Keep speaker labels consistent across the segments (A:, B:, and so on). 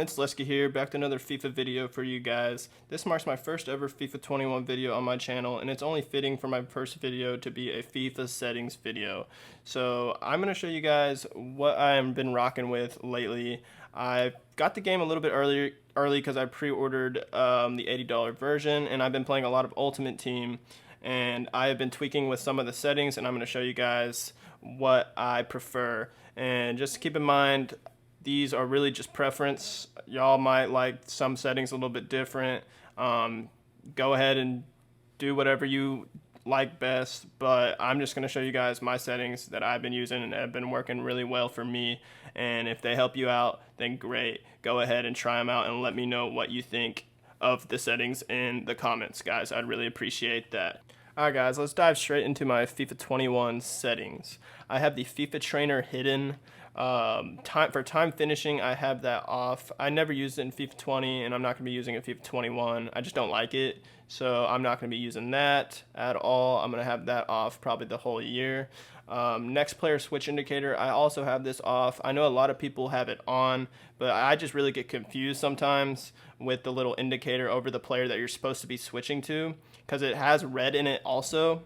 A: it's Leska here, back to another FIFA video for you guys. This marks my first ever FIFA 21 video on my channel, and it's only fitting for my first video to be a FIFA settings video. So I'm going to show you guys what I've been rocking with lately. I got the game a little bit early because I pre-ordered the $80 version, and I've been playing a lot of Ultimate Team, and I have been tweaking with some of the settings, and I'm going to show you guys what I prefer. And just keep in mind, these are really just preference. Y'all might like some settings a little bit different. Go ahead and do whatever you like best, but I'm just going to show you guys my settings that I've been using and have been working really well for me. And if they help you out, then great. Go ahead and try them out and let me know what you think of the settings in the comments, guys. I'd really appreciate that. Alright guys, let's dive straight into my FIFA 21 settings. I have the FIFA trainer hidden. For time finishing, I have that off. I never used it in FIFA 20, and I'm not going to be using it in FIFA 21. I just don't like it, so I'm not going to be using that at all. I'm going to have that off probably the whole year. Next player switch indicator, I also have this off. I know a lot of people have it on, but I just really get confused sometimes with the little indicator over the player that you're supposed to be switching to, because it has red in it also,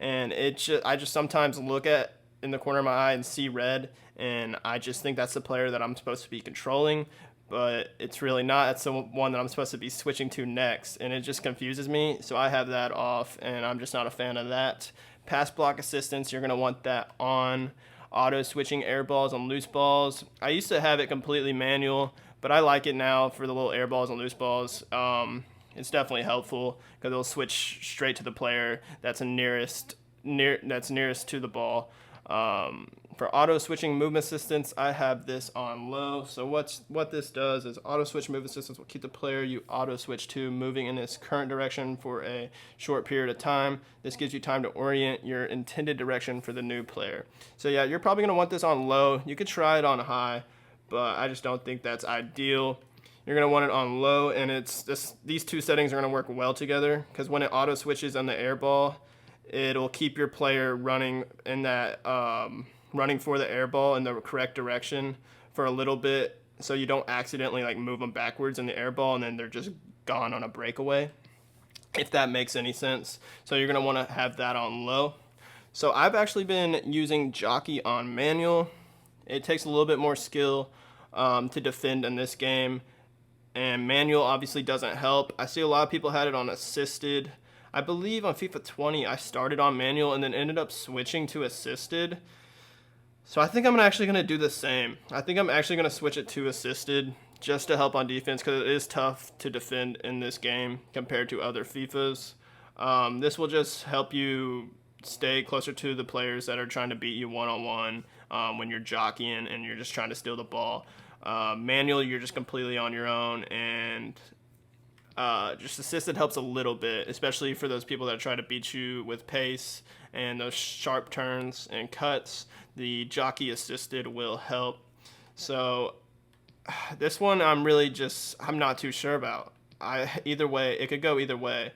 A: and I just sometimes look at in the corner of my eye and see red, and I just think that's the player that I'm supposed to be controlling, but it's really not. It's the one that I'm supposed to be switching to next, and it just confuses me, so I have that off, and I'm just not a fan of that. Pass block assistance, you're going to want that on. Auto switching air balls and loose balls, I used to have it completely manual, but I like it now for the little air balls and loose balls. It's definitely helpful because it'll switch straight to the player that's nearest to the ball. For auto switching movement assistance, I have this on low. So what this does is auto switch movement assistance will keep the player you auto switch to moving in its current direction for a short period of time. This gives you time to orient your intended direction for the new player. So yeah, you're probably going to want this on low. You could try it on high, but I just don't think that's ideal. You're going to want it on low, and these two settings are going to work well together, because when it auto switches on the air ball, it'll keep your player running in that running for the air ball in the correct direction for a little bit, so you don't accidentally like move them backwards in the air ball and then they're just gone on a breakaway, if that makes any sense. So you're going to want to have that on low. So I've actually been using jockey on manual. It takes a little bit more skill to defend in this game, and manual obviously doesn't help. I see a lot of people had it on assisted. I believe on FIFA 20 I started on manual and then ended up switching to assisted. So I think I'm actually going to do the same. I think I'm actually going to switch it to assisted just to help on defense, because it is tough to defend in this game compared to other FIFAs. This will just help you stay closer to the players that are trying to beat you one-on-one when you're jockeying and you're just trying to steal the ball. Manual, you're just completely on your own, and just assisted helps a little bit, especially for those people that try to beat you with pace and those sharp turns and cuts. The jockey assisted will help. So this one I'm not too sure about. Either way, it could go either way.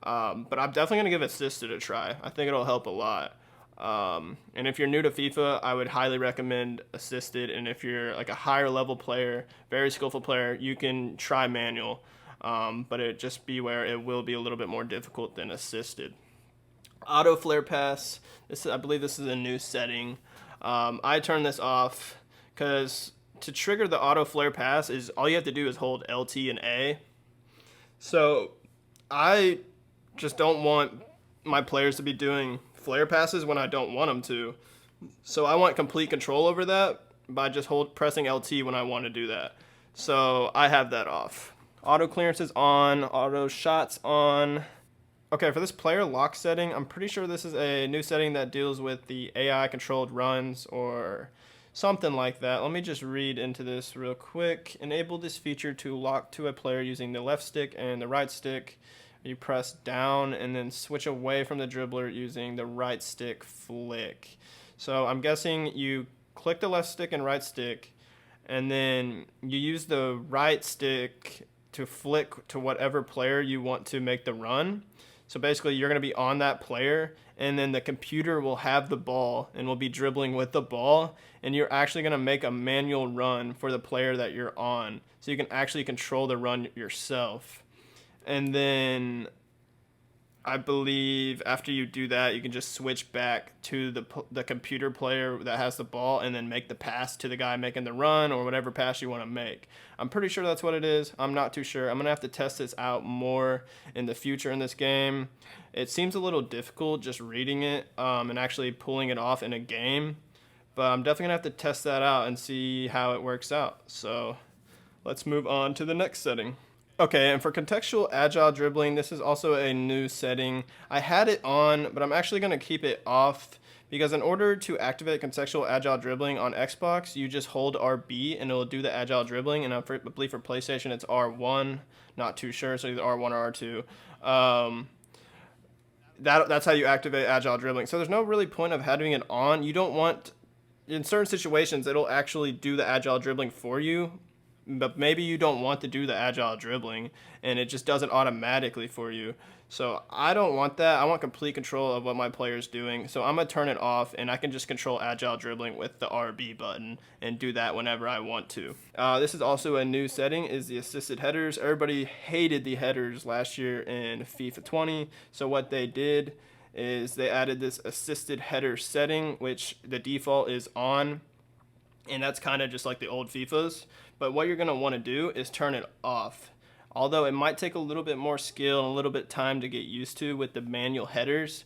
A: But I'm definitely going to give assisted a try. I think it'll help a lot. And if you're new to FIFA, I would highly recommend assisted. And if you're like a higher level player, very skillful player, you can try manual. But just beware, it will be a little bit more difficult than assisted. Auto flare pass, I believe this is a new setting. I turn this off because to trigger the auto flare pass is all you have to do is hold LT and A. So I just don't want my players to be doing flare passes when I don't want them to. So I want complete control over that by just pressing LT when I want to do that. So I have that off. Auto clearance is on, auto shots on. Okay, for this player lock setting, I'm pretty sure this is a new setting that deals with the AI controlled runs or something like that. Let me just read into this real quick. Enable this feature to lock to a player using the left stick and the right stick. You press down and then switch away from the dribbler using the right stick flick. So I'm guessing you click the left stick and right stick, and then you use the right stick to flick to whatever player you want to make the run. So basically you're going to be on that player, and then the computer will have the ball and will be dribbling with the ball, and you're actually going to make a manual run for the player that you're on. So you can actually control the run yourself. And then I believe after you do that, you can just switch back to the computer player that has the ball and then make the pass to the guy making the run or whatever pass you want to make. I'm pretty sure that's what it is. I'm not too sure. I'm going to have to test this out more in the future in this game. It seems a little difficult just reading it and actually pulling it off in a game. But I'm definitely going to have to test that out and see how it works out. So let's move on to the next setting. Okay, and for contextual agile dribbling, this is also a new setting. I had it on, but I'm actually going to keep it off because in order to activate contextual agile dribbling on Xbox, you just hold RB and it'll do the agile dribbling. And I believe for PlayStation, it's R1. Not too sure, so either R1 or R2. That's how you activate agile dribbling. So there's no really point of having it on. You don't want, in certain situations, it'll actually do the agile dribbling for you. But maybe you don't want to do the agile dribbling and it just does it automatically for you. So I don't want that. I want complete control of what my player's doing. So I'm going to turn it off and I can just control agile dribbling with the RB button and do that whenever I want to. This is also a new setting, is the assisted headers. Everybody hated the headers last year in FIFA 20. So what they did is they added this assisted header setting, which the default is on. And that's kind of just like the old FIFAs. But what you're going to want to do is turn it off. Although it might take a little bit more skill and a little bit time to get used to with the manual headers.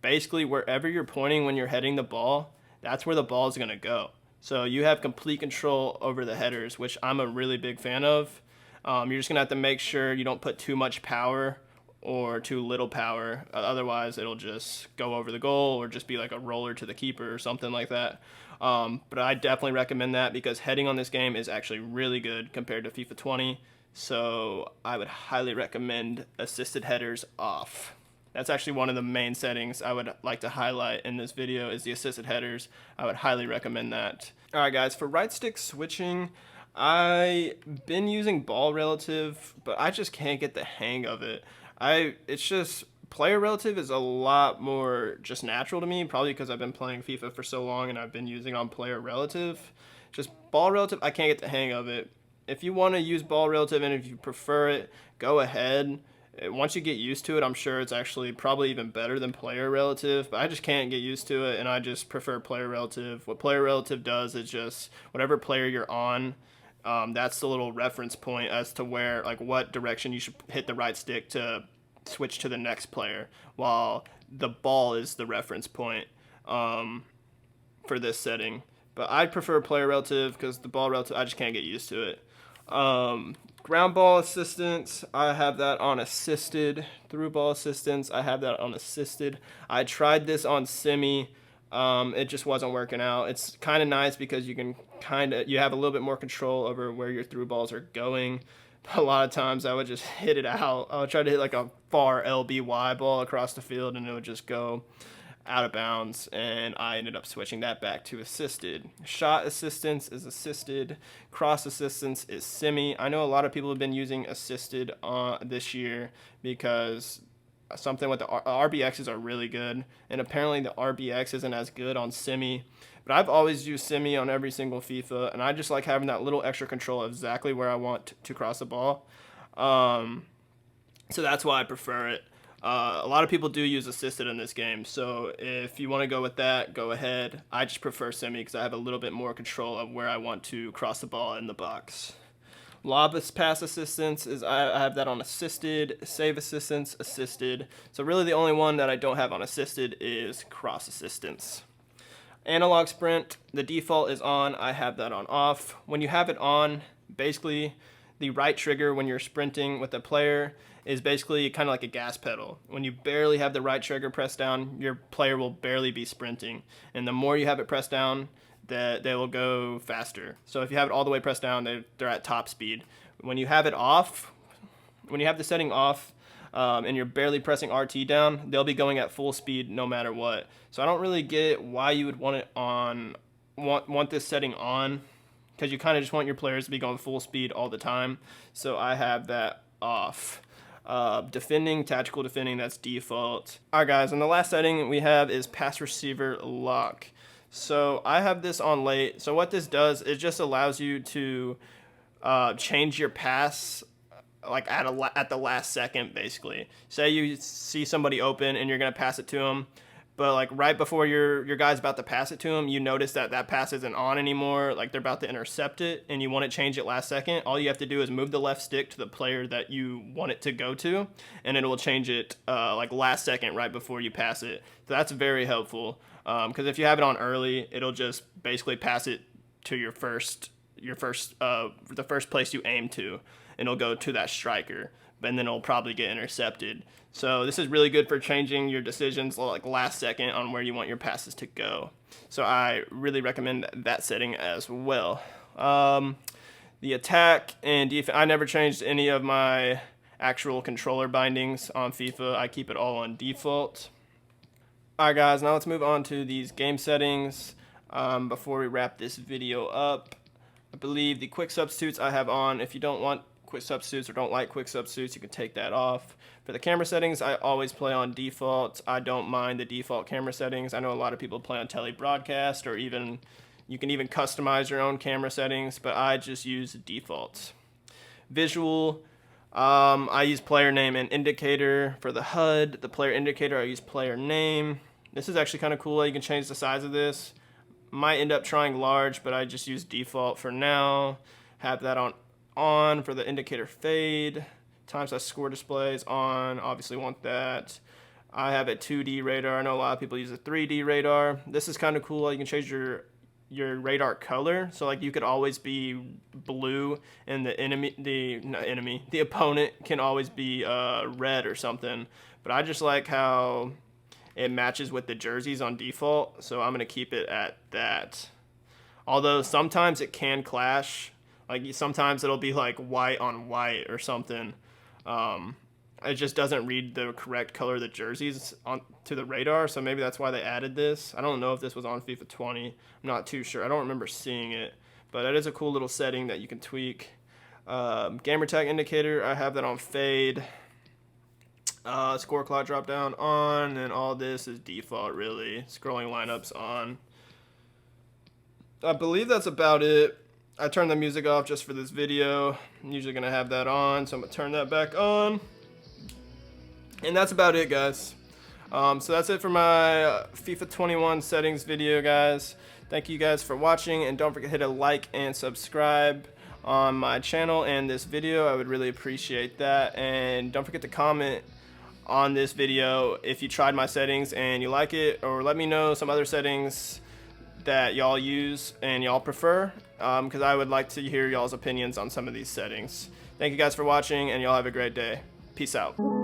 A: Basically, wherever you're pointing when you're heading the ball, that's where the ball is going to go. So you have complete control over the headers, which I'm a really big fan of. You're just going to have to make sure you don't put too much power or too little power. Otherwise, it'll just go over the goal or just be like a roller to the keeper or something like that. But I definitely recommend that because heading on this game is actually really good compared to FIFA 20. So I would highly recommend assisted headers off. That's actually one of the main settings I would like to highlight in this video is the assisted headers. I would highly recommend that. Alright guys, for right stick switching, I've been using ball relative, but I just can't get the hang of it. It's just player relative is a lot more just natural to me, probably because I've been playing FIFA for so long and I've been using on player relative. Just ball relative, I can't get the hang of it. If you want to use ball relative and if you prefer it, go ahead. Once you get used to it, I'm sure it's actually probably even better than player relative, but I just can't get used to it and I just prefer player relative. What player relative does is just whatever player you're on, that's the little reference point as to where, like, what direction you should hit the right stick to switch to the next player, while the ball is the reference point for this setting. But I prefer player relative because the ball relative, I just can't get used to it. Ground ball assistance, I have that on assisted. Through ball assistance, I have that on assisted. I tried this on semi. It just wasn't working out. It's kind of nice because you have a little bit more control over where your through balls are going. But a lot of times I would just hit it out. I would try to hit like a far LBY ball across the field and it would just go out of bounds, and I ended up switching that back to assisted. Shot assistance is assisted. Cross assistance is semi. I know a lot of people have been using assisted this year because something with the RBXs are really good, and apparently the RBX isn't as good on semi. But I've always used semi on every single FIFA, and I just like having that little extra control of exactly where I want to cross the ball. So that's why I prefer it. A lot of people do use assisted in this game, so if you want to go with that, go ahead. I just prefer semi because I have a little bit more control of where I want to cross the ball in the box. Lob pass assistance is I have that on assisted. Save assistance, assisted. So really the only one that I don't have on assisted is cross assistance. Analog sprint, the default is on. I have that on off. When you have it on, basically the right trigger when you're sprinting with a player is basically kind of like a gas pedal. When you barely have the right trigger pressed down, your player will barely be sprinting. And the more you have it pressed down, they will go faster. So if you have it all the way pressed down, they're at top speed. When you have it off, when you have the setting off, and you're barely pressing RT down, they'll be going at full speed no matter what. So I don't really get why you would want it on, want this setting on, because you kind of just want your players to be going full speed all the time. So I have that off. defending, tactical defending, that's default. Alright guys, and the last setting we have is pass receiver lock. So I have this on late. So what this does, it just allows you to change your pass like at the last second, basically. Say you see somebody open and you're gonna pass it to them, but like right before your guy's about to pass it to him, you notice that that pass isn't on anymore, like they're about to intercept it, and you want to change it last second. All you have to do is move the left stick to the player that you want it to go to, and it will change it like last second right before you pass it. So that's very helpful, because if you have it on early, it'll just basically pass it to the first place you aim to, and it'll go to that striker, and then it'll probably get intercepted. So this is really good for changing your decisions like last second on where you want your passes to go. So I really recommend that setting as well. The attack and defense, I never changed any of my actual controller bindings on FIFA. I keep it all on default. Alright guys, now let's move on to these game settings. Before we wrap this video up, I believe the quick substitutes I have on. If you don't want quick substitutes or don't like quick substitutes, you can take that off. For the camera settings, I always play on default. I don't mind the default camera settings. I know a lot of people play on telebroadcast, or even you can even customize your own camera settings, but I just use defaults. Visual, I use player name and indicator. For the HUD, the player indicator, I use player name. This is actually kind of cool. You can change the size of this. Might end up trying large, but I just use default for now. Have that on for the indicator fade. Times I score displays on, obviously want that. I have a 2D radar. I know a lot of people use a 3D radar. This is kind of cool. You can change your radar color, so like you could always be blue, and the opponent can always be red or something. But I just like how it matches with the jerseys on default, so I'm gonna keep it at that. Although sometimes it can clash. Like sometimes it'll be like white on white or something. It just doesn't read the correct color of the jerseys to the radar, so maybe that's why they added this. I don't know if this was on FIFA 20. I'm not too sure. I don't remember seeing it, but it is a cool little setting that you can tweak. Gamertag Indicator, I have that on fade. Score clock drop down on, and all this is default really. Scrolling lineups on. I believe that's about it. I turned the music off just for this video. I'm usually going to have that on, so I'm going to turn that back on. And that's about it, guys. So that's it for my FIFA 21 settings video, guys. Thank you guys for watching, and don't forget to hit a like and subscribe on my channel and this video. I would really appreciate that. And don't forget to comment on this video if you tried my settings and you like it, or let me know some other settings that y'all use and y'all prefer, because I would like to hear y'all's opinions on some of these settings. Thank you guys for watching, and y'all have a great day. Peace out.